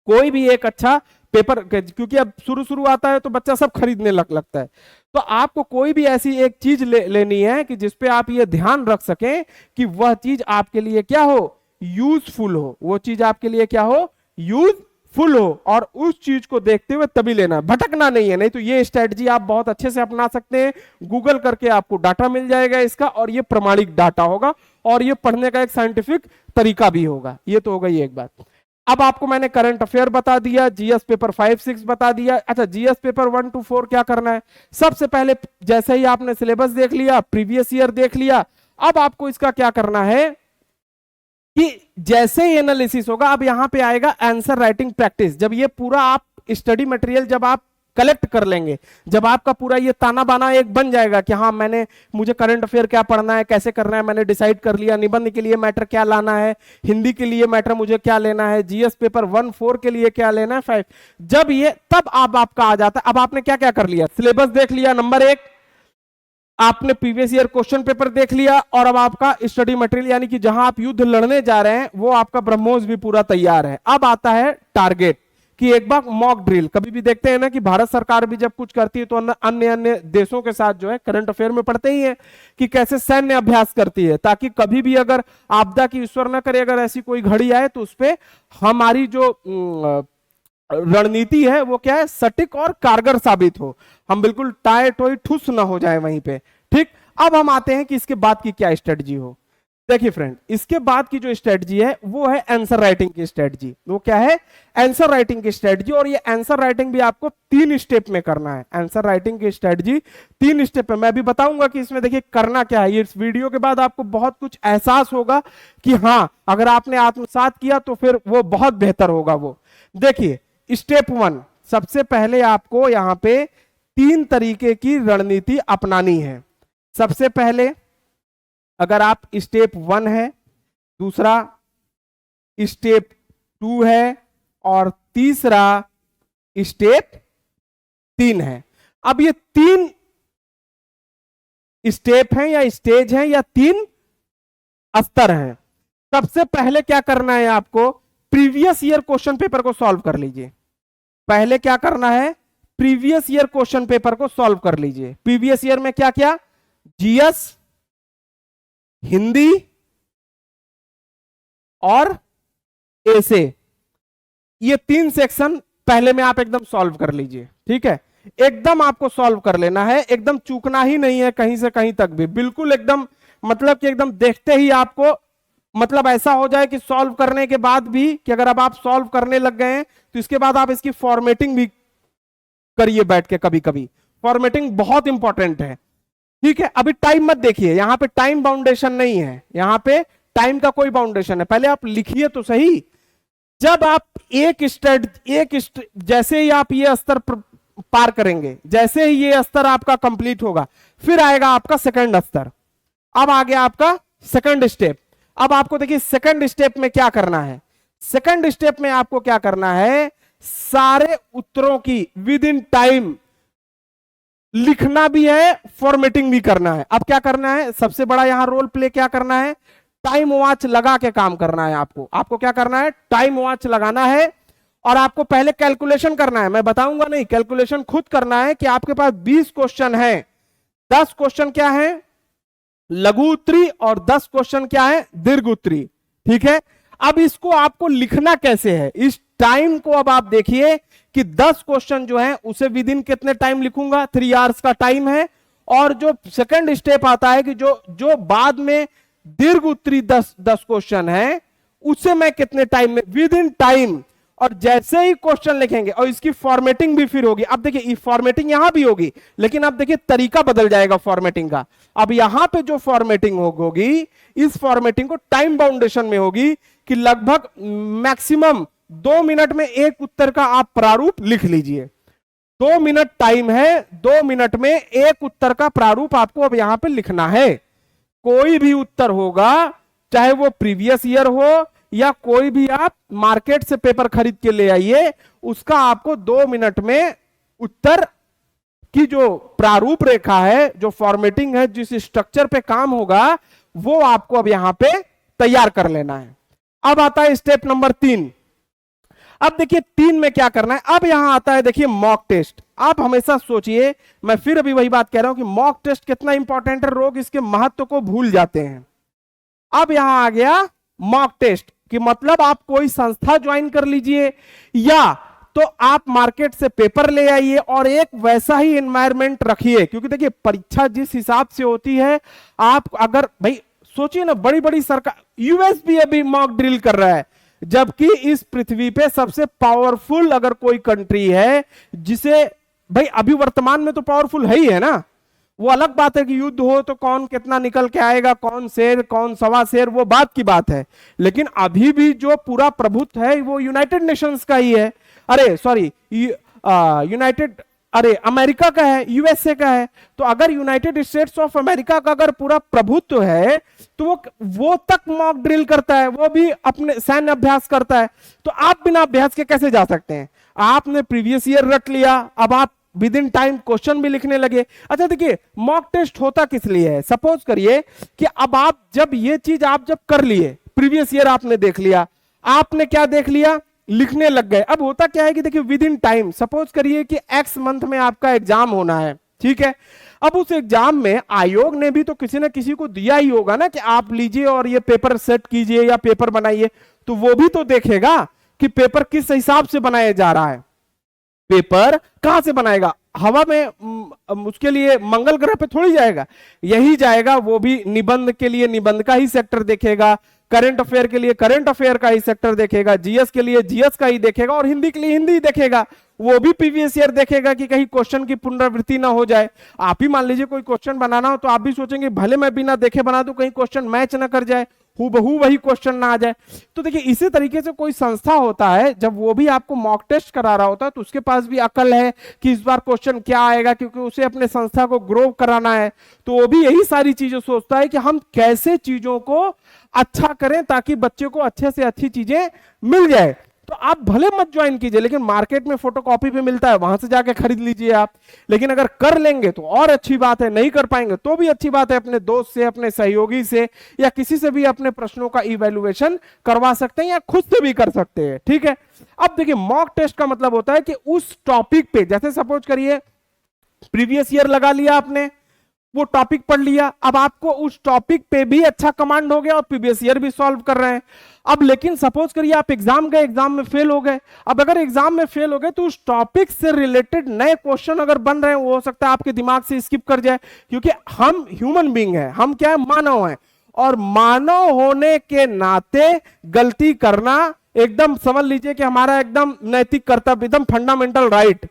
कोई भी एक अच्छा पेपर, क्योंकि अब शुरू आता है तो बच्चा सब खरीदने लगता है। तो आपको कोई भी ऐसी एक चीज लेनी है कि जिसपे आप ये ध्यान रख सकें कि वह चीज आपके लिए क्या हो, यूजफुल हो, वो चीज आपके लिए क्या हो, यूजफुल हो, और उस चीज को देखते हुए तभी लेना, भटकना नहीं है। नहीं तो ये स्ट्रेटजी आप बहुत अच्छे से अपना सकते हैं, गूगल करके आपको डाटा मिल जाएगा इसका, और ये प्रमाणिक डाटा होगा, और ये पढ़ने का एक साइंटिफिक तरीका भी होगा। ये तो हो गई एक बात। अब आपको मैंने करंट अफेयर बता दिया, जीएस पेपर 5, 6 बता दिया। अच्छा, जीएस पेपर 1 to 4 क्या करना है, सबसे पहले जैसे ही आपने सिलेबस देख लिया, प्रीवियस ईयर देख लिया, अब आपको इसका क्या करना है कि जैसे ही एनालिसिस होगा, अब यहां पे आएगा आंसर राइटिंग प्रैक्टिस। जब ये पूरा आप स्टडी मटेरियल जब आप कलेक्ट कर लेंगे, जब आपका पूरा ये ताना बाना एक बन जाएगा कि हाँ मुझे करंट अफेयर क्या पढ़ना है, कैसे करना है, मैंने डिसाइड कर लिया, निबंध के लिए मैटर क्या लाना है, हिंदी के लिए मैटर मुझे क्या लेना है, जीएस पेपर 1, 4 के लिए क्या लेना है, 5, जब ये तब आपका आ जाता है। अब आपने क्या क्या कर लिया, सिलेबस देख लिया, नंबर 1 आपने प्रीवियस ईयर क्वेश्चन पेपर देख लिया, और अब आपका स्टडी मटेरियल यानी कि जहां आप युद्ध लड़ने जा रहे हैं वो आपका ब्रह्मोस भी पूरा तैयार है। अब आता है टारगेट, कि एक बार मॉक ड्रिल, कभी भी देखते हैं ना कि भारत सरकार भी जब कुछ करती है तो अन्य देशों के साथ जो है करंट अफेयर में पढ़ते ही है कि कैसे सैन्य अभ्यास करती है, ताकि कभी भी अगर आपदा की ईश्वर न करे अगर ऐसी कोई घड़ी आए तो उसपे हमारी जो रणनीति है वो क्या है, सटीक और कारगर साबित हो, हम बिल्कुल टाई टोई ठुस ना हो जाए वहीं पे। ठीक, अब हम आते हैं कि इसके बाद की क्या स्ट्रेटजी हो। देखिए फ्रेंड, इसके बाद की जो स्ट्रेटजी है वो है आंसर राइटिंग की स्ट्रेटजी। वो क्या है? आंसर राइटिंग की स्ट्रेटजी। और ये आंसर राइटिंग भी आपको 3 स्टेप में करना है। आंसर राइटिंग की स्ट्रेटजी 3 स्टेप में। मैं भी बताऊंगा कि इसमें देखिए करना क्या है। इस वीडियो के बाद आपको बहुत कुछ एहसास होगा कि हाँ, अगर आपने आत्मसात किया तो फिर वो बहुत बेहतर होगा। वो देखिए, स्टेप 1, सबसे पहले आपको यहां पे 3 तरीके की रणनीति अपनानी है। सबसे पहले, अगर आप स्टेप 1 है, दूसरा स्टेप 2 है और तीसरा स्टेप 3 है। अब ये 3 स्टेप हैं या स्टेज हैं या 3 स्तर हैं। सबसे पहले क्या करना है आपको? प्रीवियस ईयर क्वेश्चन पेपर को सॉल्व कर लीजिए। पहले क्या करना है? प्रीवियस ईयर क्वेश्चन पेपर को सॉल्व कर लीजिए। प्रीवियस ईयर में क्या क्या? जीएस, हिंदी और ऐसे, ये 3 सेक्शन पहले में आप एकदम सॉल्व कर लीजिए। ठीक है, एकदम आपको सॉल्व कर लेना है, एकदम चूकना ही नहीं है कहीं से कहीं तक भी, बिल्कुल एकदम, मतलब कि एकदम देखते ही आपको मतलब ऐसा हो जाए कि सॉल्व करने के बाद भी कि अगर अब आप सॉल्व करने लग गए हैं तो इसके बाद आप इसकी फॉर्मेटिंग भी करिए बैठ के। कभी कभी फॉर्मेटिंग बहुत इंपॉर्टेंट है। ठीक है, अभी टाइम मत देखिए, यहां पे टाइम बाउंडेशन नहीं है, यहां पे टाइम का कोई बाउंडेशन है। पहले आप लिखिए तो सही। जब आप जैसे ही आप ये स्तर पार करेंगे, जैसे ही ये स्तर आपका कंप्लीट होगा, फिर आएगा आपका सेकंड स्तर। अब आ गया आपका सेकंड स्टेप। अब आपको देखिए सेकंड स्टेप में क्या करना है। सेकंड स्टेप में आपको क्या करना है? सारे उत्तरों की विद इन टाइम लिखना भी है, फॉर्मेटिंग भी करना है। अब क्या करना है? सबसे बड़ा यहां रोल प्ले क्या करना है? टाइम वॉच लगा के काम करना है आपको क्या करना है? टाइम वॉच लगाना है और आपको पहले कैलकुलेशन करना है। मैं बताऊंगा नहीं, कैलकुलेशन खुद करना है कि आपके पास 20 क्वेश्चन है, 10 क्वेश्चन क्या है? लघु उत्तरी और 10 क्वेश्चन क्या है? दीर्घ उत्तरी। ठीक है, अब इसको आपको लिखना कैसे है? इस टाइम को अब आप देखिए कि 10 क्वेश्चन जो है उसे विद इन कितने टाइम लिखूंगा? 3 आवर्स का टाइम है। और जो सेकंड स्टेप आता है कि जो बाद में दीर्घ उत्तरी 10 क्वेश्चन है, उसे मैं कितने टाइम में? With in time. और जैसे ही क्वेश्चन लिखेंगे और इसकी फॉर्मेटिंग भी फिर होगी। अब देखिए फॉर्मेटिंग यहां भी होगी, लेकिन अब देखिए तरीका बदल जाएगा फॉर्मेटिंग का। अब यहां पे जो फॉर्मेटिंग होगी, इस फॉर्मेटिंग को टाइम बाउंडेशन में होगी कि लगभग मैक्सिमम 2 मिनट में एक उत्तर का आप प्रारूप लिख लीजिए। 2 मिनट टाइम है, 2 मिनट में एक उत्तर का प्रारूप आपको अब यहां पे लिखना है। कोई भी उत्तर होगा, चाहे वो प्रीवियस ईयर हो या कोई भी आप मार्केट से पेपर खरीद के ले आइए, उसका आपको 2 मिनट में उत्तर की जो प्रारूप रेखा है, जो फॉर्मेटिंग है, जिस स्ट्रक्चर पे काम होगा, वो आपको अब यहां पे तैयार कर लेना है। अब आता है स्टेप नंबर 3। अब देखिए 3 में क्या करना है। अब यहां आता है देखिए मॉक टेस्ट। आप हमेशा सोचिए, मैं फिर अभी वही बात कह रहा हूं कि मॉक टेस्ट कितना इंपॉर्टेंट है, लोग इसके महत्व को भूल जाते हैं। अब यहां आ गया मॉक टेस्ट कि मतलब आप कोई संस्था ज्वाइन कर लीजिए या तो आप मार्केट से पेपर ले आइए और एक वैसा ही एनवायरनमेंट रखिए। क्योंकि देखिए परीक्षा जिस हिसाब से होती है, आप अगर भाई सोचिए ना, बड़ी बड़ी सरकार, यूएस भी अभी मॉक ड्रिल कर रहा है, जबकि इस पृथ्वी पे सबसे पावरफुल अगर कोई कंट्री है, जिसे भाई अभी वर्तमान में तो पावरफुल है ही है ना। वो अलग बात है कि युद्ध हो तो कौन कितना निकल के आएगा, कौन शेर कौन सवा शेर, वो बात की बात है। लेकिन अभी भी जो पूरा प्रभुत्व है वो यूनाइटेड नेशंस का ही है। अरे सॉरी, अमेरिका का है, यूएसए का है। तो अगर यूनाइटेड स्टेट्स ऑफ अमेरिका का अगर पूरा प्रभुत्व है तो वो तक मॉक ड्रिल करता है, वो भी अपने सैन्य अभ्यास करता है। तो आप बिना अभ्यास के कैसे जा सकते हैं? आपने प्रीवियस ईयर रट लिया, अब आप विद इन टाइम क्वेश्चन भी लिखने लगे। अच्छा देखिए मॉक टेस्ट होता किस लिए है? सपोज करिए कि अब आप जब ये चीज आप जब कर लिए, प्रीवियस ईयर आपने देख लिया, आपने क्या देख लिया? लिखने लग गए। अब होता क्या है कि देखिए विद इन टाइम, सपोज करिए कि एक्स मंथ में आपका एग्जाम होना है, ठीक है। अब उस एग्जाम में आयोग ने भी तो किसी ना किसी को दिया ही होगा ना कि आप लीजिए और ये पेपर सेट कीजिए या पेपर बनाइए, तो वो भी तो देखेगा कि पेपर किस हिसाब से बनाया जा रहा है। पेपर कहां से बनाएगा? हवा में उसके लिए मंगल ग्रह पे थोड़ी जाएगा, यही जाएगा। वो भी निबंध के लिए निबंध का ही सेक्टर देखेगा, करंट अफेयर के लिए करंट अफेयर का ही सेक्टर देखेगा, जीएस के लिए जीएस का ही देखेगा, और हिंदी के लिए हिंदी ही देखेगा। वो भी प्रीवियस ईयर देखेगा कि कहीं क्वेश्चन की पुनरावृत्ति ना हो जाए। आप ही मान लीजिए कोई क्वेश्चन बनाना हो तो आप भी सोचेंगे भले मैं बिना देखे बना दूं, कहीं क्वेश्चन मैच ना कर जाए, हूबहू वही क्वेश्चन ना आ जाए। तो देखिए इसी तरीके से कोई संस्था होता है, जब वो भी आपको मॉक टेस्ट करा रहा होता है तो उसके पास भी अकल है कि इस बार क्वेश्चन क्या आएगा, क्योंकि उसे अपने संस्था को ग्रो कराना है। तो वो भी यही सारी चीजें सोचता है कि हम कैसे चीजों को अच्छा करें ताकि बच्चे को अच्छे से अच्छी चीजें मिल जाए। तो आप भले मत ज्वाइन कीजिए, लेकिन मार्केट में फोटोकॉपी पे मिलता है, वहां से जाके खरीद लीजिए आप। लेकिन अगर कर लेंगे तो और अच्छी बात है, नहीं कर पाएंगे तो भी अच्छी बात है। अपने दोस्त से, अपने सहयोगी से, या किसी से भी अपने प्रश्नों का इवैल्यूएशन करवा सकते हैं, या खुद से भी कर सकते हैं। ठीक है। अब देखिए मॉक टेस्ट का मतलब होता है कि उस टॉपिक पे, जैसे सपोज करिए प्रीवियस ईयर लगा लिया आपने, वो टॉपिक पढ़ लिया, अब आपको उस टॉपिक पे भी अच्छा कमांड हो गया और प्रीवियस ईयर भी सॉल्व कर रहे हैं। अब लेकिन सपोज करिए आप एग्जाम गए, एग्जाम में फेल हो गए। अब अगर एग्जाम में फेल हो गए तो उस टॉपिक से रिलेटेड नए क्वेश्चन अगर बन रहे हैं, वो हो सकता है आपके दिमाग से स्किप कर जाए, क्योंकि हम ह्यूमन बीइंग हैं, हम क्या है, मानव हैं, और मानव होने के नाते गलती करना एकदम समझ लीजिए कि हमारा एकदम नैतिक कर्तव्य, एकदम फंडामेंटल राइट।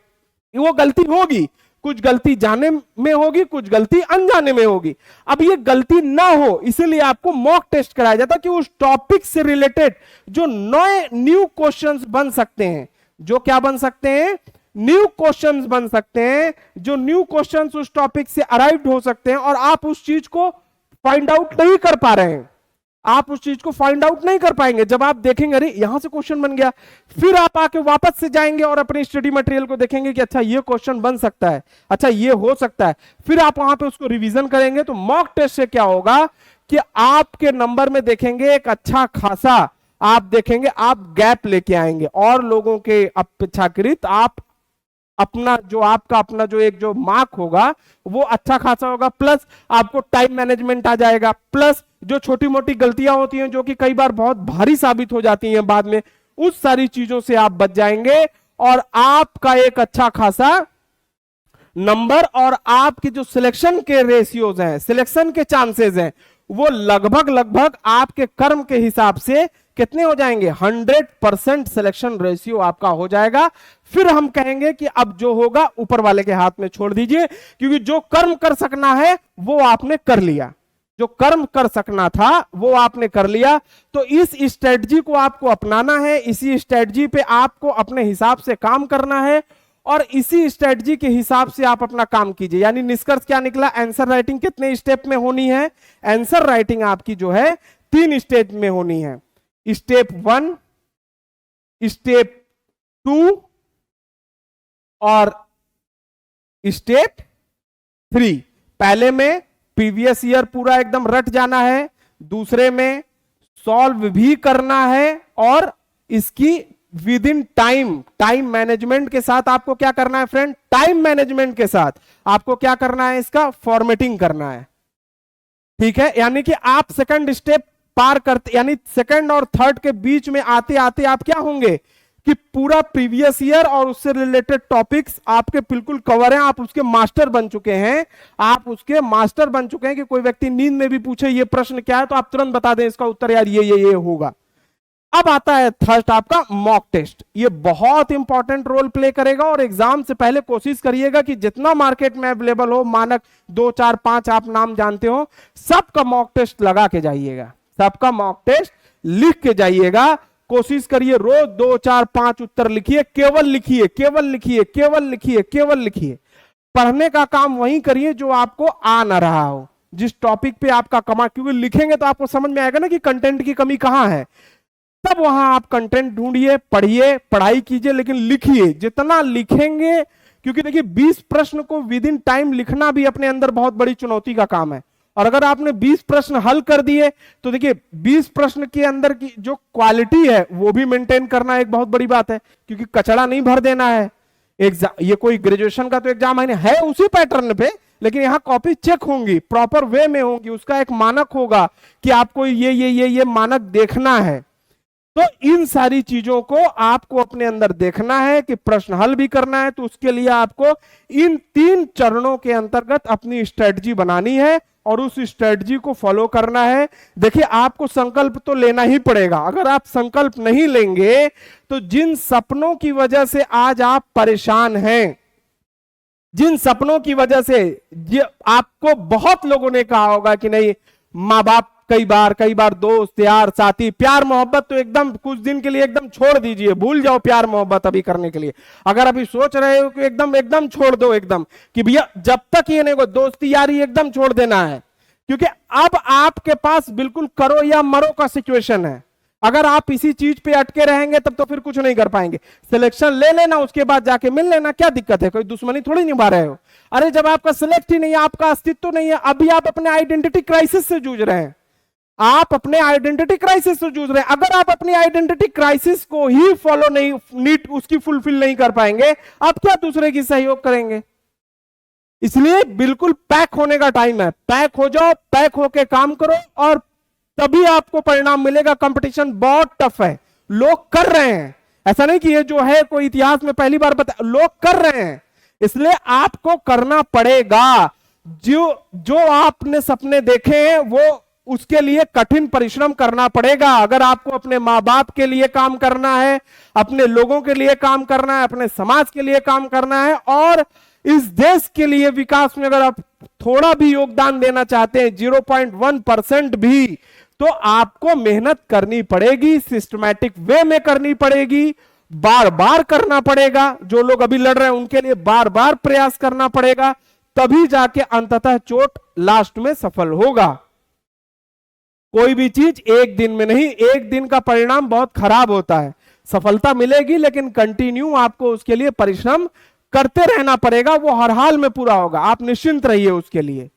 वो गलती होगी, कुछ गलती जाने में होगी, कुछ गलती अनजाने में होगी। अब ये गलती ना हो इसीलिए आपको मॉक टेस्ट कराया जाता है कि उस टॉपिक से रिलेटेड जो नए न्यू क्वेश्चंस बन सकते हैं, जो क्या बन सकते हैं, न्यू क्वेश्चंस बन सकते हैं, जो न्यू क्वेश्चंस उस टॉपिक से अराइव्ड हो सकते हैं, और आप उस चीज को फाइंड आउट नहीं कर पा रहे हैं। आप उस चीज को फाइंड आउट नहीं कर पाएंगे। जब आप देखेंगे अरे यहां से क्वेश्चन बन गया, फिर आप आके वापस से जाएंगे और अपने स्टडी मटेरियल को देखेंगे कि अच्छा ये क्वेश्चन बन सकता है, अच्छा ये हो सकता है, फिर आप वहां पे उसको रिवीजन करेंगे। तो मॉक टेस्ट से क्या होगा कि आपके नंबर में देखेंगे एक अच्छा खासा, आप देखेंगे आप गैप लेके आएंगे, और लोगों के अपेक्षाकृत आप अपना जो आपका अपना जो एक जो मार्क होगा वो अच्छा खासा होगा। प्लस आपको टाइम मैनेजमेंट आ जाएगा, प्लस जो छोटी मोटी गलतियां होती हैं जो कि कई बार बहुत भारी साबित हो जाती हैं बाद में, उस सारी चीजों से आप बच जाएंगे, और आपका एक अच्छा खासा नंबर और आपके जो सिलेक्शन के रेशियोज हैं, सिलेक्शन के चांसेस हैं, वो लगभग लगभग आपके कर्म के हिसाब से कितने हो जाएंगे, 100% सिलेक्शन रेशियो आपका हो जाएगा। फिर हम कहेंगे कि अब जो होगा ऊपर वाले के हाथ में छोड़ दीजिए, क्योंकि जो कर्म कर सकना है वो आपने कर लिया, जो कर्म कर सकना था वो आपने कर लिया। तो इस स्ट्रेटजी को आपको अपनाना है, इसी स्ट्रेटजी पे आपको अपने हिसाब से काम करना है, और इसी स्ट्रेटजी के हिसाब से आप अपना काम कीजिए। यानी निष्कर्ष क्या निकला, आंसर राइटिंग कितने स्टेप में होनी है, आंसर राइटिंग आपकी जो है 3 स्टेज में होनी है। स्टेप 1, स्टेप 2 और स्टेप 3। पहले में प्रीवियस ईयर पूरा एकदम रट जाना है, दूसरे में सॉल्व भी करना है, और इसकी with in time, time management के साथ आपको क्या करना है फ्रेंड, टाइम मैनेजमेंट के साथ आपको क्या करना है, इसका फॉर्मेटिंग करना है। ठीक है, यानी कि आप सेकंड स्टेप पार करते, यानी सेकंड और थर्ड के बीच में आते आते आप क्या होंगे कि पूरा प्रीवियस ईयर और उससे रिलेटेड टॉपिक्स आपके बिल्कुल कवर हैं, आप उसके मास्टर बन चुके हैं, आप उसके मास्टर बन चुके हैं कि कोई व्यक्ति नींद में भी पूछे ये प्रश्न क्या है तो आप तुरंत बता दें इसका उत्तर यार ये होगा। अब आता है थर्ड आपका मॉक टेस्ट। ये बहुत इंपॉर्टेंट रोल प्ले करेगा, और एग्जाम से पहले कोशिश करिएगा कि जितना मार्केट में अवेलेबल हो, मानक 2, 4, 5 आप नाम जानते हो, सबका मॉक टेस्ट लगा के जाइएगा, सबका मॉक टेस्ट लिख के जाइएगा। कोशिश करिए रोज 2, 4, 5 उत्तर लिखिए, केवल लिखिए, केवल लिखिए, केवल लिखिए, केवल लिखिए। पढ़ने का काम वही करिए जो आपको आ ना रहा हो, जिस टॉपिक पे आपका कमा, क्योंकि लिखेंगे तो आपको समझ में आएगा ना कि कंटेंट की कमी कहां है, तब वहां आप कंटेंट ढूंढिए, पढ़िए, पढ़ाई कीजिए, लेकिन लिखिए जितना लिखेंगे, क्योंकि देखिए 20 प्रश्न को विद इन टाइम लिखना भी अपने अंदर बहुत बड़ी चुनौती का काम है। और अगर आपने 20 प्रश्न हल कर दिए तो देखिए 20 प्रश्न के अंदर की जो क्वालिटी है वो भी मेंटेन करना एक बहुत बड़ी बात है, क्योंकि कचड़ा नहीं भर देना है। एग्जाम, ये कोई ग्रेजुएशन का तो एग्जाम है उसी पैटर्न पे, लेकिन यहां कॉपी चेक होंगी, प्रॉपर वे में होंगी, उसका एक मानक होगा कि आपको ये मानक देखना है। तो इन सारी चीजों को आपको अपने अंदर देखना है कि प्रश्न हल भी करना है, तो उसके लिए आपको इन 3 चरणों के अंतर्गत अपनी स्ट्रेटजी बनानी है और उस स्ट्रेटजी को फॉलो करना है। देखिए, आपको संकल्प तो लेना ही पड़ेगा। अगर आप संकल्प नहीं लेंगे तो जिन सपनों की वजह से आज आप परेशान हैं, जिन सपनों की वजह से आपको बहुत लोगों ने कहा होगा कि नहीं, माँ बाप कई बार दोस्त यार साथी, प्यार मोहब्बत तो एकदम कुछ दिन के लिए एकदम छोड़ दीजिए, भूल जाओ प्यार मोहब्बत अभी करने के लिए। अगर अभी सोच रहे हो कि एकदम छोड़ दो, एकदम कि भैया जब तक ये नहीं, दोस्ती यारी एकदम छोड़ देना है, क्योंकि अब आपके पास बिल्कुल करो या मरो का सिचुएशन है। अगर आप इसी चीज पे अटके रहेंगे तब तो फिर कुछ नहीं कर पाएंगे। सिलेक्शन ले लेना, उसके बाद जाके मिल लेना, क्या दिक्कत है? कोई दुश्मनी थोड़ी निभा रहे हो। अरे जब आपका सिलेक्ट ही नहीं है, आपका अस्तित्व नहीं है, अभी आप अपने आइडेंटिटी क्राइसिस से जूझ रहे हैं। आप अपने आइडेंटिटी क्राइसिस से जूझ रहे हैं। अगर आप अपनी आइडेंटिटी क्राइसिस को ही फॉलो नहीं, नीड उसकी फुलफिल नहीं कर पाएंगे, आप क्या दूसरे की सहयोग करेंगे? इसलिए बिल्कुल पैक होने का टाइम है। पैक हो जाओ, पैक होके काम करो और तभी आपको परिणाम मिलेगा। कंपटीशन बहुत टफ है, लोग कर रहे हैं, ऐसा नहीं कि ये जो है कोई इतिहास में पहली बार बता, लोग कर रहे हैं, इसलिए आपको करना पड़ेगा। जो आपने सपने देखे हैं वो उसके लिए कठिन परिश्रम करना पड़ेगा। अगर आपको अपने माँ बाप के लिए काम करना है, अपने लोगों के लिए काम करना है, अपने समाज के लिए काम करना है और इस देश के लिए विकास में अगर आप थोड़ा भी योगदान देना चाहते हैं, 0.1% भी, तो आपको मेहनत करनी पड़ेगी, सिस्टमैटिक वे में करनी पड़ेगी, बार बार करना पड़ेगा। जो लोग अभी लड़ रहे हैं उनके लिए बार बार प्रयास करना पड़ेगा, तभी जाके अंततः चोट लास्ट में सफल होगा। कोई भी चीज एक दिन में नहीं, एक दिन का परिणाम बहुत खराब होता है। सफलता मिलेगी लेकिन कंटिन्यू आपको उसके लिए परिश्रम करते रहना पड़ेगा, वो हर हाल में पूरा होगा। आप निश्चिंत रहिए उसके लिए।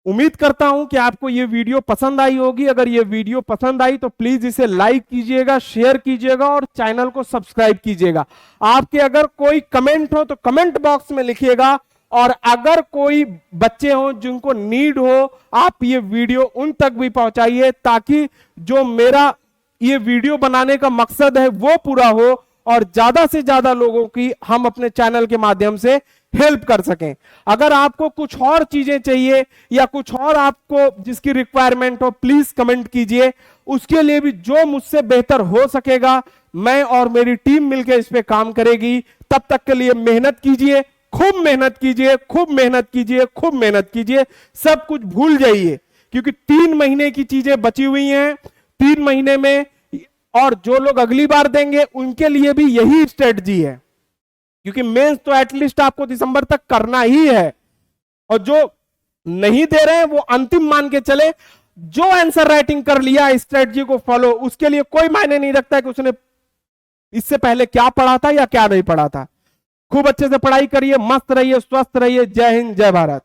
उम्मीद करता हूं कि आपको ये वीडियो पसंद आई होगी। अगर ये वीडियो पसंद आई तो प्लीज इसे लाइक कीजिएगा, शेयर कीजिएगा और चैनल को सब्सक्राइब कीजिएगा। आपके अगर कोई कमेंट हो तो कमेंट बॉक्स में लिखिएगा, और अगर कोई बच्चे हो जिनको नीड हो, आप ये वीडियो उन तक भी पहुंचाइए, ताकि जो मेरा ये वीडियो बनाने का मकसद है वो पूरा हो और ज्यादा से ज्यादा लोगों की हम अपने चैनल के माध्यम से हेल्प कर सकें। अगर आपको कुछ और चीजें चाहिए या कुछ और आपको जिसकी रिक्वायरमेंट हो, प्लीज कमेंट कीजिए। उसके लिए भी जो मुझसे बेहतर हो सकेगा, मैं और मेरी टीम मिलकर इस पे काम करेगी। तब तक के लिए मेहनत कीजिए, खूब मेहनत कीजिए, खूब मेहनत कीजिए, खूब मेहनत कीजिए। सब कुछ भूल जाइए, क्योंकि 3 महीने की चीजें बची हुई हैं। 3 महीने में, और जो लोग अगली बार देंगे उनके लिए भी यही स्ट्रेटजी है, क्योंकि मेंस तो एटलीस्ट आपको दिसंबर तक करना ही है। और जो नहीं दे रहे हैं वो अंतिम मान के चले। जो आंसर राइटिंग कर लिया स्ट्रेटजी को फॉलो, उसके लिए कोई मायने नहीं रखता कि उसने इससे पहले क्या पढ़ा था या क्या नहीं पढ़ा था। खूब अच्छे से पढ़ाई करिए, मस्त रहिए, स्वस्थ रहिए। जय हिंद, जय भारत।